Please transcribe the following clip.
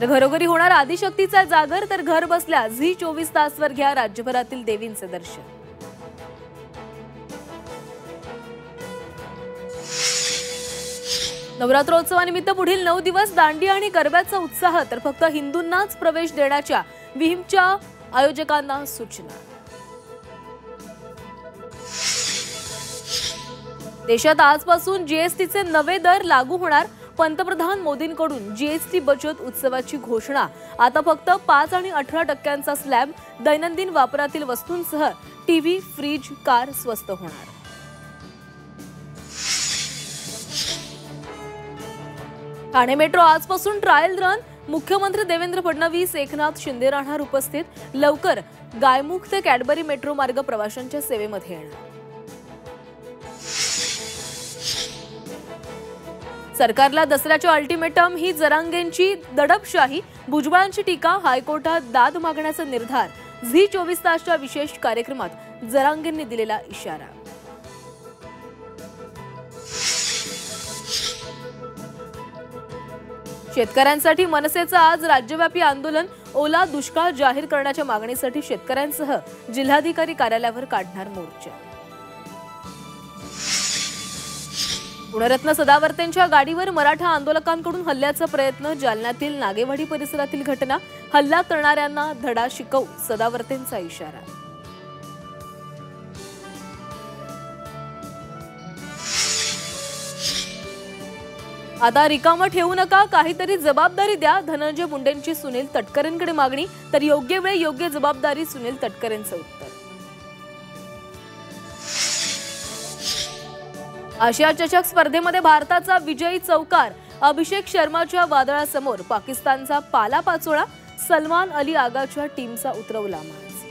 तर घरोघरी होणार आदिशक्तीचा जागर, तर घर बसल्या झी 24 तासवर घ्या राज्यभरातील देवींचे दर्शन। नवरात्रोत्सवानिमित्त पुढील 9 दिवस दांडिया आणि गरब्याचा उत्साह, तर फक्त हिंदूंनाच प्रवेश देण्याच्या विहिंपच्या आयोजकांना सूचना। देशात आजपासून जीएसटीचे नवे दर लागू होणार, पंतप्रधान मोदींकडून जीएसटी बचत उत्सवाची घोषणा। आता फक्त 5 आणि 18% स्लॅब, दैनंदिन वापरातील वस्तूंसह टीव्ही, फ्रीज, कार स्वस्त होणार। ठाणे मेट्रो आजपासून ट्रायल रन, मुख्यमंत्री देवेंद्र फडणवीस, एकनाथ शिंदे राहणार उपस्थित। लवकर गायमुख ते कॅडबरी मेट्रो मार्ग प्रवाशांच्या सेवेमध्ये येणार। सरकारला दसऱ्याच्या अल्टिमेटम, ही जरांगेंची दडपशाही, भुजबळांची टीका, हायकोर्टात दाद मागण्याचा निर्धार। झी 24 तासच्या विशेष कार्यक्रमात जरांगेंनी दिलेला इशारा। शेतकऱ्यांसाठी मनसेचं आज राज्यव्यापी आंदोलन, ओला दुष्काळ जाहीर करण्याच्या मागणीसाठी शेतकऱ्यांसह जिल्हाधिकारी कार्यालयावर काढणार मोर्चा। गुणरत्न सदावर्तेंच्या गाडीवर मराठा आंदोलकांकडून हल्ल्याचा प्रयत्न, जालन्यातील नागेवाडी परिसरातील घटना, हल्ला करणाऱ्यांना धडा शिकवू, सदावर्तेंचा इशारा। आता रिकामं ठेवू नका, काहीतरी जबाबदारी द्या, धनंजय मुंडेंची सुनील तटकरेंकडे मागणी, तर योग्य वेळ योग्य जबाबदारी, सुनील तटकरेंचं उत्तर। आशिया चषक स्पर्धेमध्ये भारताचा विजयी चौकार, अभिषेक शर्माच्या वादळासमोर पाकिस्तानचा पालापाचोळा, सलमान अली आगाच्या टीमचा उतरवला माज।